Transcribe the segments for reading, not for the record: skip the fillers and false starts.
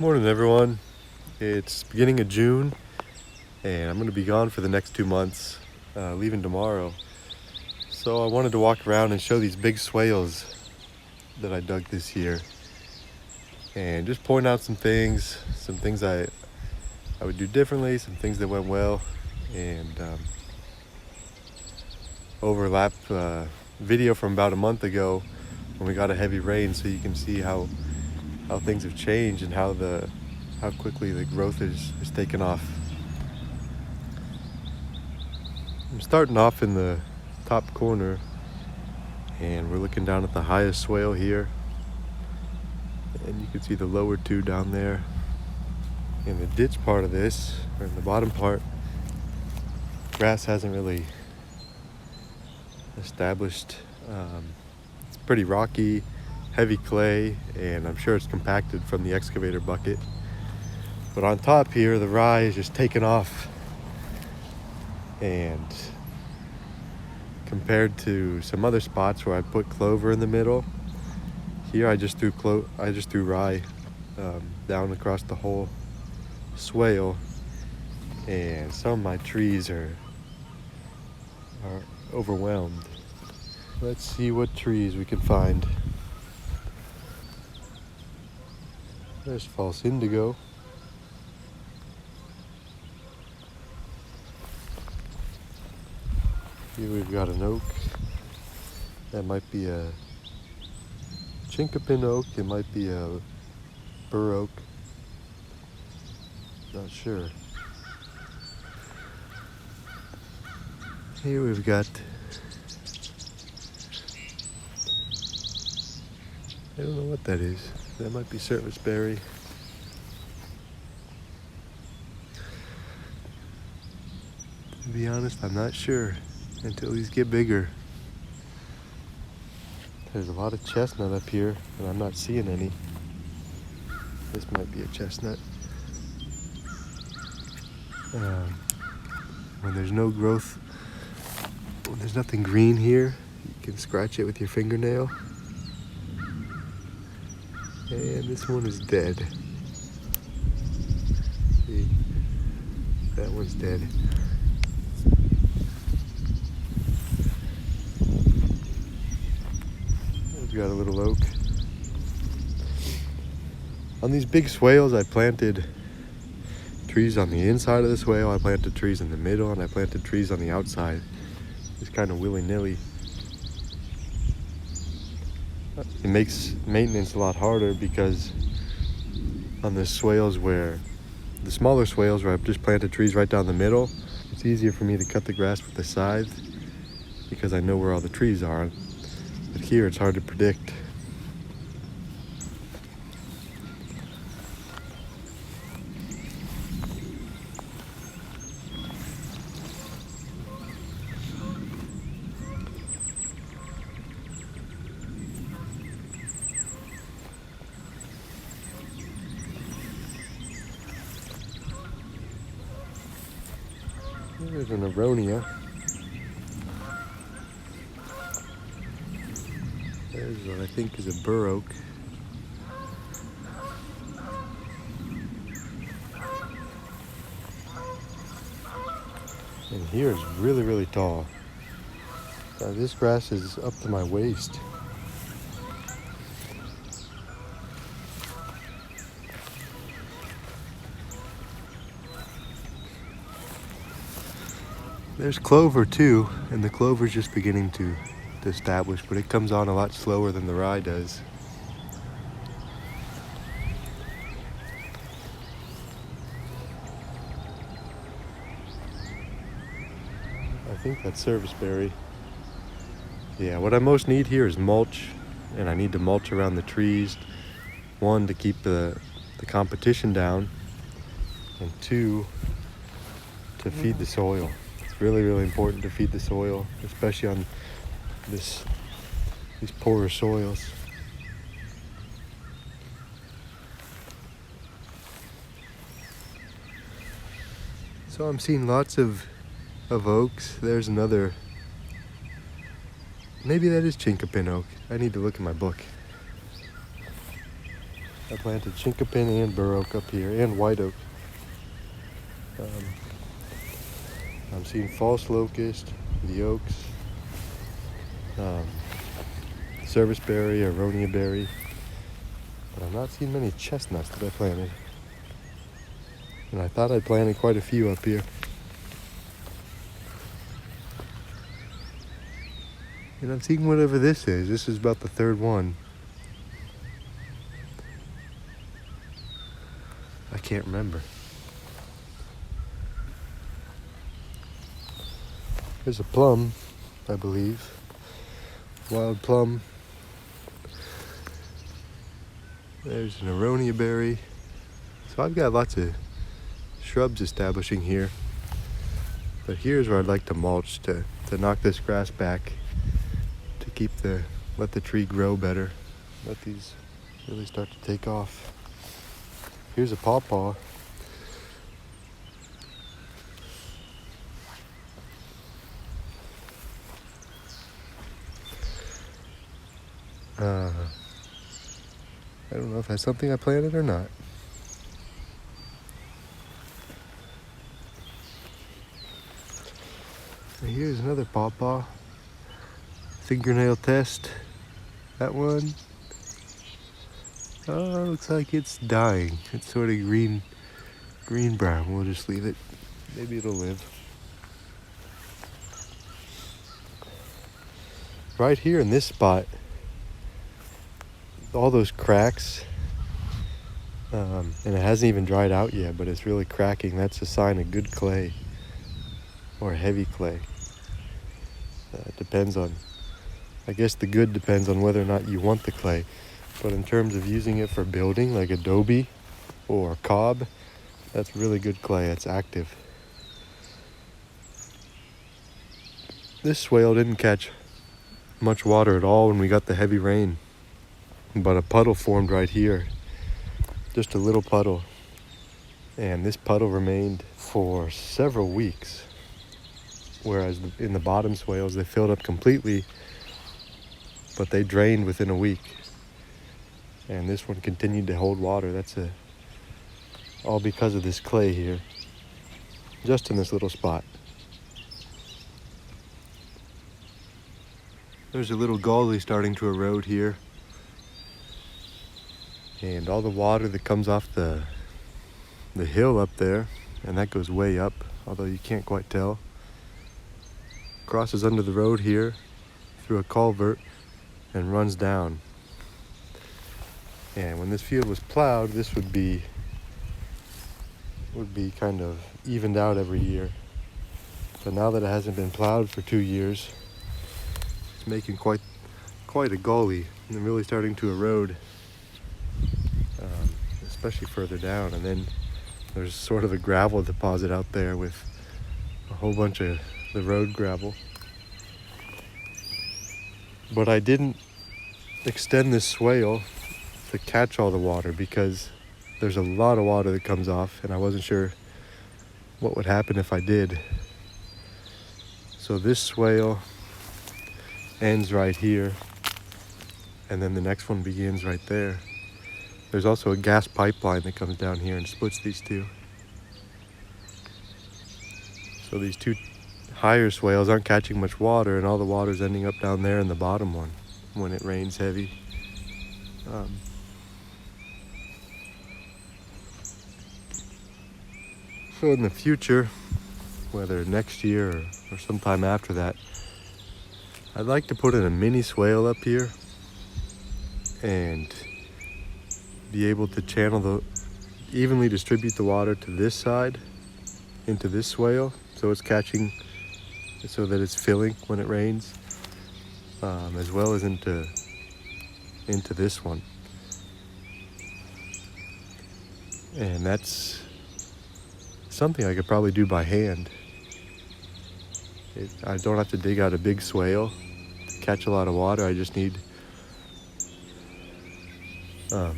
Morning everyone. It's beginning of June and I'm going to be gone for the next 2 months, leaving tomorrow. So I wanted to walk around and show these big swales that I dug this year and just point out some things I would do differently, some things that went well, and overlap video from about a month ago when we got a heavy rain, so you can see how things have changed and how quickly the growth is taken off. I'm starting off in the top corner and we're looking down at the highest swale here, and you can see the lower two down there. In the ditch part of this, or in the bottom part, grass hasn't really established. It's pretty rocky, heavy clay, and I'm sure it's compacted from the excavator bucket. But on top here, the rye is just taken off, and compared to some other spots where I put clover in the middle, here I just threw rye down across the whole swale, and some of my trees are overwhelmed. Let's see what trees we can find. There's false indigo. Here we've got an oak. That might be a chinkapin oak. It might be a bur oak. Not sure. Here we've got, I don't know what that is. That might be serviceberry. To be honest, I'm not sure until these get bigger. There's a lot of chestnut up here, and I'm not seeing any. This might be a chestnut. When there's no growth, when there's nothing green here, you can scratch it with your fingernail. And this one is dead. See, that one's dead. We've got a little oak. On these big swales, I planted trees on the inside of the swale, I planted trees in the middle, and I planted trees on the outside. Just kind of willy-nilly. It makes maintenance a lot harder because on the swales the smaller swales where I've just planted trees right down the middle, it's easier for me to cut the grass with the scythe because I know where all the trees are. But here it's hard to predict. There's an aronia. There's what I think is a bur oak. And here is really, really tall. This grass is up to my waist. There's clover too, and the clover is just beginning to establish, but it comes on a lot slower than the rye does. I think that's serviceberry. Yeah, what I most need here is mulch, and I need to mulch around the trees. One, to keep the competition down, and two, to feed the soil. Really, really important to feed the soil, especially on these poorer soils. So I'm seeing lots of oaks. There's another, maybe that is chinkapin oak. I need to look in my book. I planted chinkapin and bur oak up here, and white oak. I'm seeing false locust, the oaks, serviceberry, aronia berry, but I'm not seeing many chestnuts that I planted. And I thought I planted quite a few up here. And I'm seeing whatever this is. This is about the third one. I can't remember. There's a plum, I believe. Wild plum. There's an aronia berry. So I've got lots of shrubs establishing here. But here's where I'd like to mulch to knock this grass back, to let the tree grow better. Let these really start to take off. Here's a pawpaw. I don't know if that's something I planted or not. And here's another pawpaw. Fingernail test. That one. Oh, looks like it's dying. It's sort of green brown. We'll just leave it. Maybe it'll live. Right here in this spot, all those cracks, and it hasn't even dried out yet, but it's really cracking. That's a sign of good clay or heavy clay. Depends on, I guess the good depends on whether or not you want the clay. But in terms of using it for building, like adobe or cob, that's really good clay. It's active. This swale didn't catch much water at all when we got the heavy rain, but a puddle formed right here, just a little puddle, and this puddle remained for several weeks, whereas in the bottom swales they filled up completely, but they drained within a week. And this one continued to hold water. That's all because of this clay here, just in this little spot. There's a little gully starting to erode here, and all the water that comes off the hill up there, and that goes way up, although you can't quite tell, crosses under the road here through a culvert and runs down. And when this field was plowed, this would be kind of evened out every year. But now that it hasn't been plowed for 2 years, it's making quite a gully and really starting to erode, especially further down. And then there's sort of a gravel deposit out there with a whole bunch of the road gravel. But I didn't extend this swale to catch all the water because there's a lot of water that comes off, and I wasn't sure what would happen if I did. So this swale ends right here, and then the next one begins right there. There's also a gas pipeline that comes down here and splits these two. So these two higher swales aren't catching much water, and all the water's ending up down there in the bottom one when it rains heavy. So in the future, whether next year or sometime after that, I'd like to put in a mini swale up here and be able to evenly distribute the water to this side into this swale, so it's catching, so that it's filling when it rains, as well as into this one. And that's something I could probably do by hand. I don't have to dig out a big swale to catch a lot of water. I just need to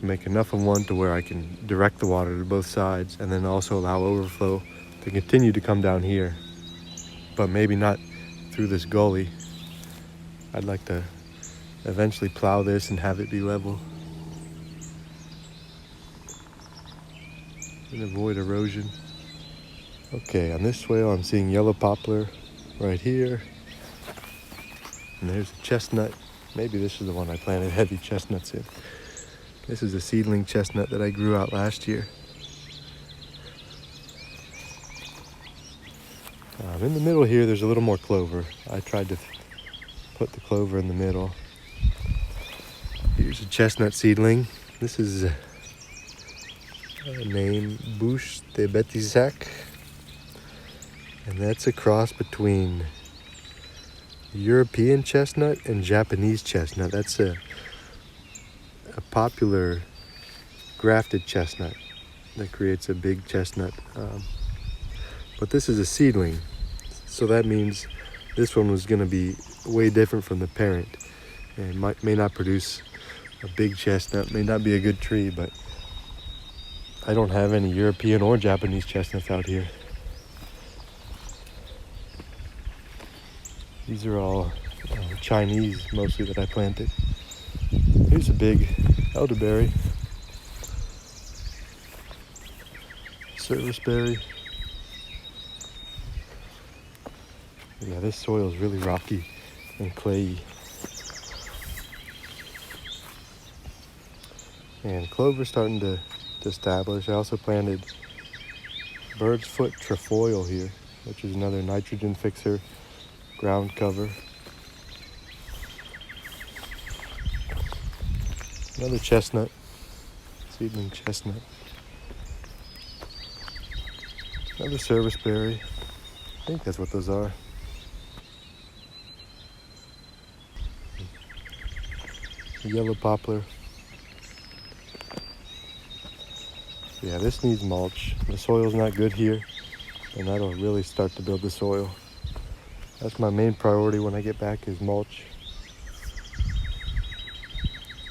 make enough of one to where I can direct the water to both sides, and then also allow overflow to continue to come down here, but maybe not through this gully. I'd like to eventually plow this and have it be level. and avoid erosion. Okay, on this swale I'm seeing yellow poplar right here. And there's a chestnut. Maybe this is the one I planted heavy chestnuts in. This is a seedling chestnut that I grew out last year. In the middle here, there's a little more clover. I tried to put the clover in the middle. Here's a chestnut seedling. This is named Bouche de Betisac. And that's a cross between European chestnut and Japanese chestnut. That's a popular grafted chestnut that creates a big chestnut. But this is a seedling, so that means this one was going to be way different from the parent, and may not produce a big chestnut, may not be a good tree, but I don't have any European or Japanese chestnuts out here. These are all Chinese mostly that I planted. Here's a big elderberry, serviceberry. Yeah, this soil is really rocky and clayey. And clover's starting to establish. I also planted bird's foot trefoil here, which is another nitrogen fixer, ground cover. Another chestnut, seedling chestnut. Another serviceberry. I think that's what those are. A yellow poplar. Yeah, this needs mulch. The soil's not good here, and that'll really start to build the soil. That's my main priority when I get back, is mulch.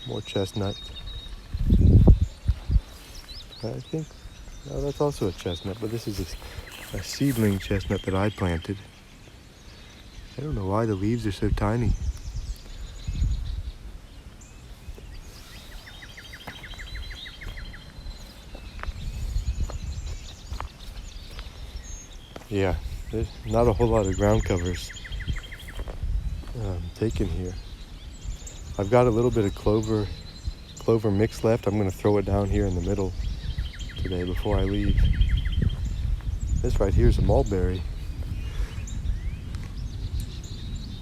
More chestnut. I think, no, that's also a chestnut, but this is a seedling chestnut that I planted. I don't know why the leaves are so tiny. Yeah, there's not a whole lot of ground covers taken here. I've got a little bit of clover mix left. I'm going to throw it down here in the middle today before I leave. This right here is a mulberry.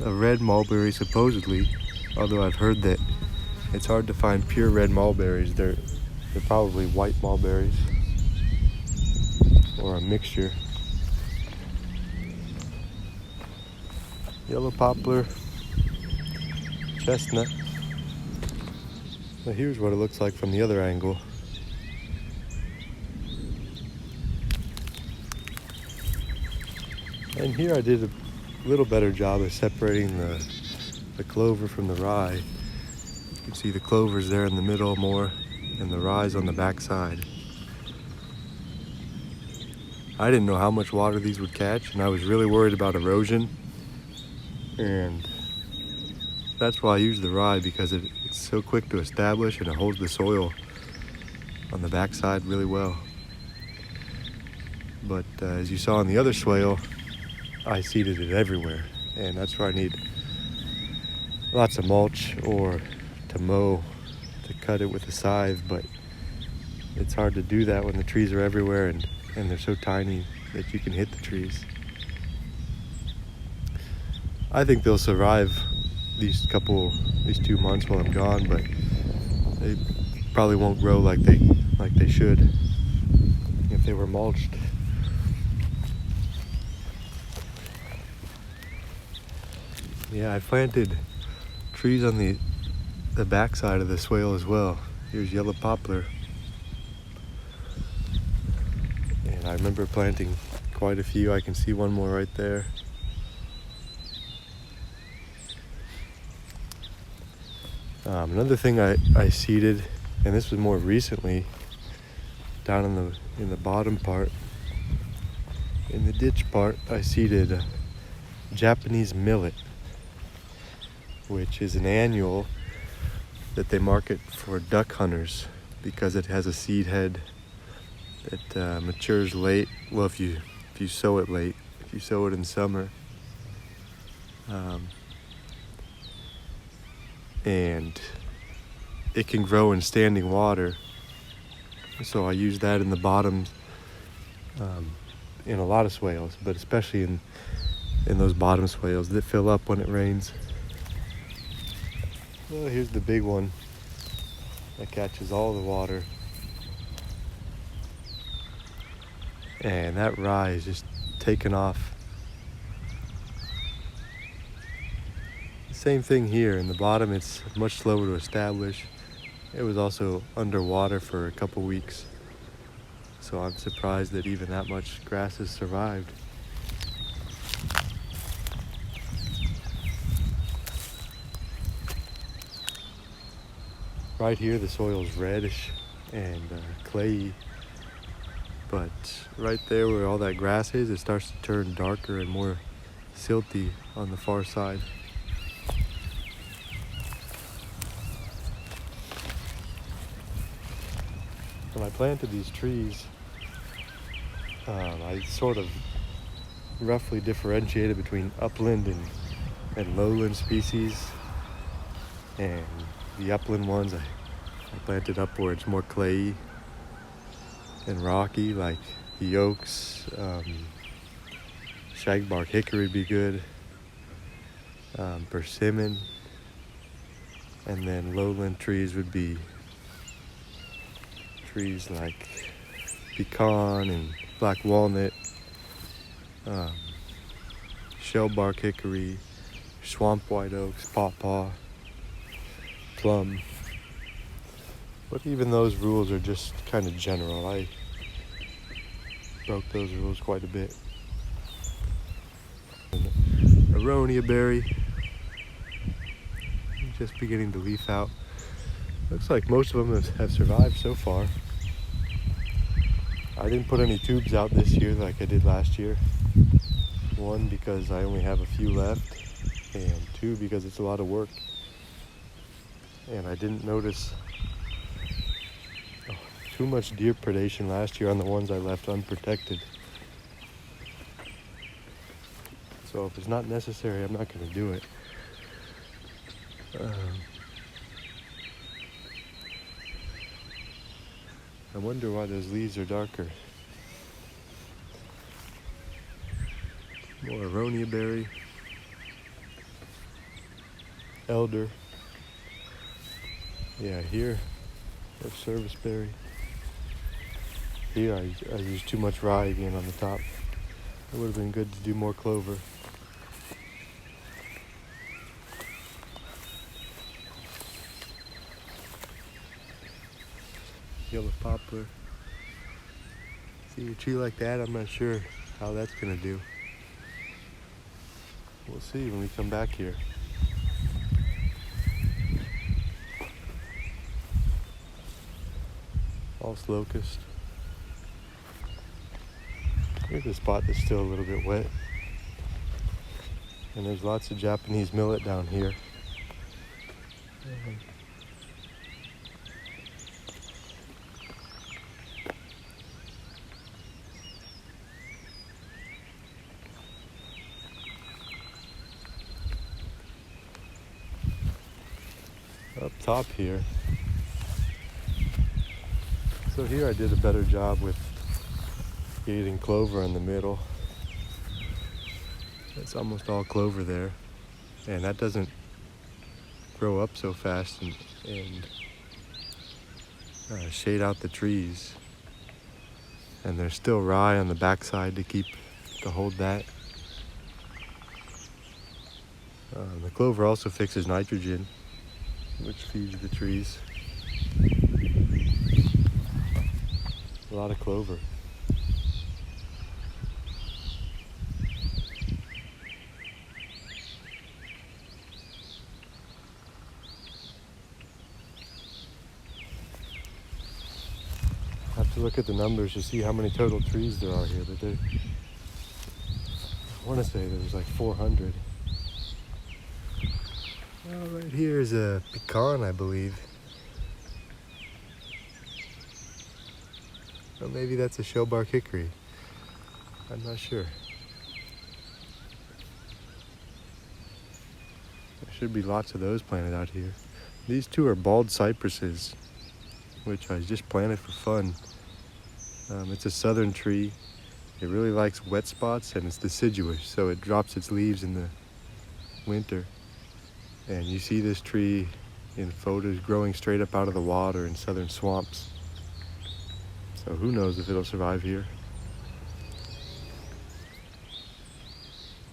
A red mulberry supposedly, although I've heard that it's hard to find pure red mulberries. They're probably white mulberries or a mixture. Yellow poplar, chestnut. Now here's what it looks like from the other angle. And here I did a little better job of separating the clover from the rye. You can see the clover's there in the middle more, and the rye's on the back side. I didn't know how much water these would catch, and I was really worried about erosion. And that's why I use the rye, because it's so quick to establish and it holds the soil on the backside really well. But as you saw on the other swale, I seeded it everywhere, and that's where I need lots of mulch or to mow, to cut it with a scythe, but it's hard to do that when the trees are everywhere and they're so tiny that you can hit the trees. I think they'll survive these 2 months while I'm gone, but they probably won't grow like they should if they were mulched. Yeah, I planted trees on the backside of the swale as well. Here's yellow poplar. And I remember planting quite a few. I can see one more right there. Another thing I seeded, and this was more recently, down in the bottom part, in the ditch part, I seeded Japanese millet, which is an annual that they market for duck hunters because it has a seed head It matures late. Well, if you sow it late, if you sow it in summer, and it can grow in standing water. So I use that in the bottoms in a lot of swales, but especially in those bottom swales that fill up when it rains. Well, here's the big one that catches all the water. And that rye is just taking off. Same thing here. In the bottom, it's much slower to establish. It was also underwater for a couple weeks. So I'm surprised that even that much grass has survived. Right here, the soil's reddish and clayey. But right there where all that grass is, it starts to turn darker and more silty on the far side. When I planted these trees, I sort of roughly differentiated between upland and lowland species. And the upland ones I planted up where it's more clayey and rocky, like the oaks. Shagbark hickory would be good. Persimmon. And then lowland trees would be trees like pecan and black walnut, shellbark hickory, swamp white oaks, pawpaw, plum. But even those rules are just kind of general. I broke those rules quite a bit. Aronia berry, just beginning to leaf out. Looks like most of them have survived so far. I didn't put any tubes out this year like I did last year. One, because I only have a few left, and two, because it's a lot of work. And I didn't notice too much deer predation last year on the ones I left unprotected. So if it's not necessary, I'm not going to do it. I wonder why those leaves are darker. More aronia berry, elder. Yeah, here, there's serviceberry. Here I used too much rye again on the top. It would have been good to do more clover. Yellow poplar. See a tree like that, I'm not sure how that's gonna do. We'll see when we come back here. False locust. Here's a spot that's still a little bit wet. And there's lots of Japanese millet down here. Up top here. So here I did a better job with getting clover in the middle. It's almost all clover there, and that doesn't grow up so fast and shade out the trees. And there's still rye on the backside to hold that. The clover also fixes nitrogen, which feeds the trees. A lot of clover. I have to look at the numbers to see how many total trees there are here. But I want to say there was like 400. Well, right here is a pecan, I believe. Or maybe that's a shellbark hickory. I'm not sure. There should be lots of those planted out here. These two are bald cypresses, which I just planted for fun. It's a southern tree. It really likes wet spots and it's deciduous, so it drops its leaves in the winter. And you see this tree in photos growing straight up out of the water in southern swamps. So who knows if it'll survive here.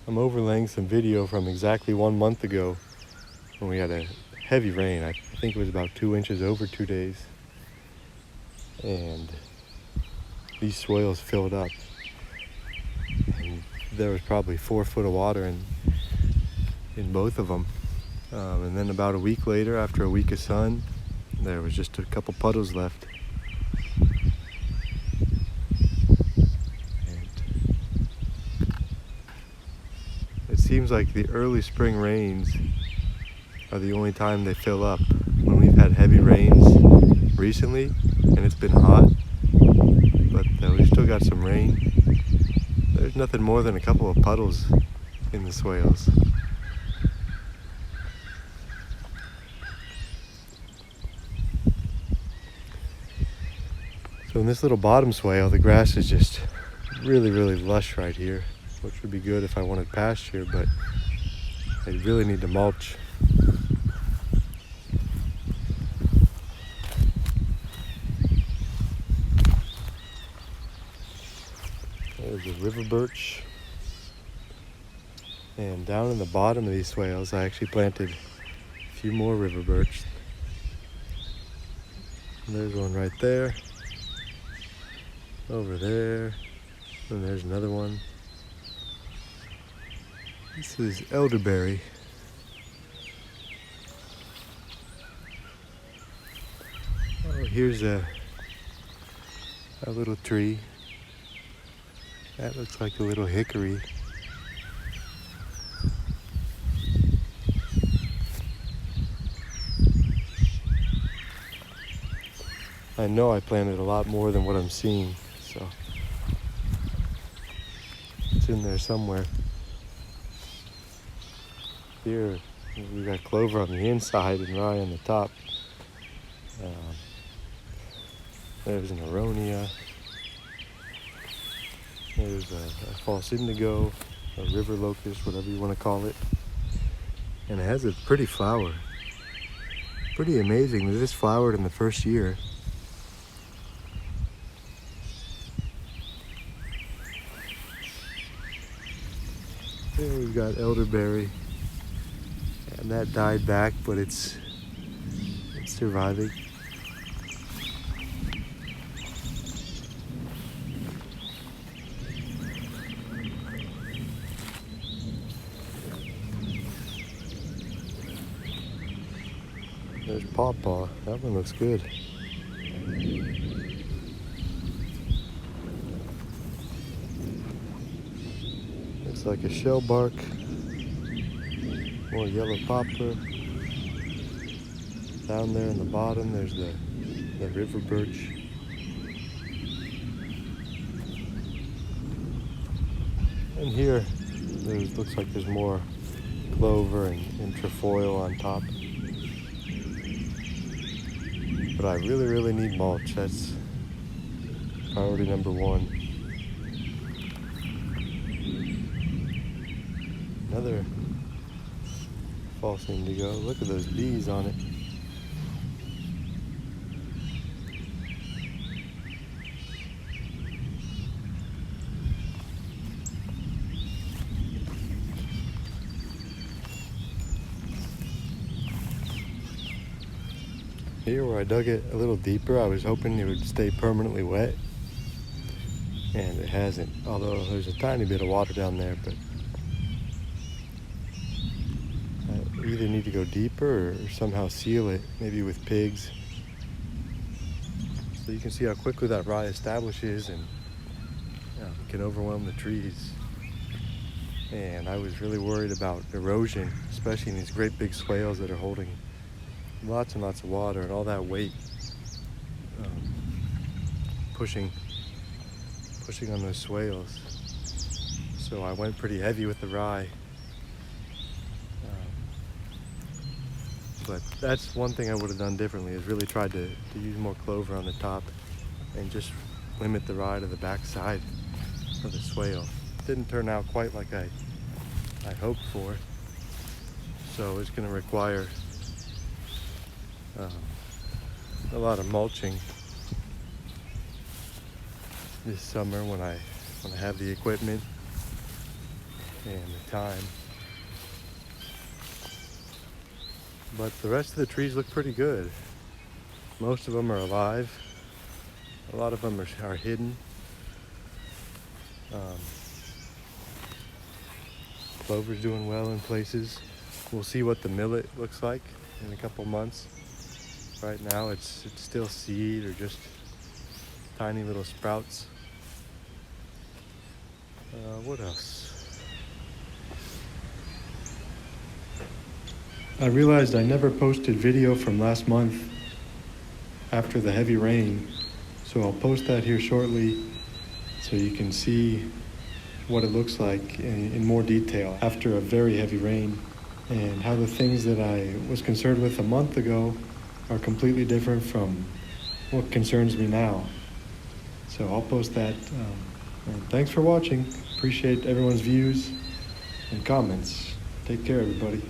I'm overlaying some video from exactly 1 month ago when we had a heavy rain. I think it was about 2 inches over 2 days. And these swales filled up. And there was probably 4 foot of water in both of them. And then about a week later, after a week of sun, there was just a couple puddles left. And it seems like the early spring rains are the only time they fill up. When we've had heavy rains recently, and it's been hot, but we've still got some rain. There's nothing more than a couple of puddles in the swales. So in this little bottom swale, the grass is just really, really lush right here, which would be good if I wanted pasture, but I really need to mulch. There's a river birch. And down in the bottom of these swales, I actually planted a few more river birch. There's one right there. Over there. And there's another one. This is elderberry. Oh, here's a little tree. That looks like a little hickory. I know I planted a lot more than what I'm seeing, so it's in there somewhere. Here we got clover on the inside and rye on the top. There's an aronia. There's a false indigo, a river locust, whatever you want to call it. And it has a pretty flower. Pretty amazing that this flowered in the first year. Here we've got elderberry. And that died back, but it's surviving. There's pawpaw. That one looks good. Looks like a shellbark. More yellow poplar. Down there in the bottom, there's the river birch. And here, looks like there's more clover and trefoil on top. But I really, really need mulch. That's priority number 1. Another false indigo. Look at those bees on it. Here where I dug it a little deeper, I was hoping it would stay permanently wet, and it hasn't, although there's a tiny bit of water down there, but I either need to go deeper or somehow seal it, maybe with pigs. So you can see how quickly that rye establishes and can overwhelm the trees. And I was really worried about erosion, especially in these great big swales that are holding lots and lots of water, and all that weight pushing pushing on those swales. So I went pretty heavy with the rye. But that's one thing I would have done differently, is really tried to use more clover on the top and just limit the rye to the back side of the swale. Didn't turn out quite like I hoped for. So it's going to require a lot of mulching this summer when I have the equipment and the time. But the rest of the trees look pretty good. Most of them are alive. A lot of them are hidden. Clover's doing well in places. We'll see what the millet looks like in a couple months. Right now it's still seed or just tiny little sprouts. What else? I realized I never posted video from last month after the heavy rain, so I'll post that here shortly so you can see what it looks like in more detail after a very heavy rain, and how the things that I was concerned with a month ago are completely different from what concerns me now. So I'll post that. And thanks for watching. Appreciate everyone's views and comments. Take care, everybody.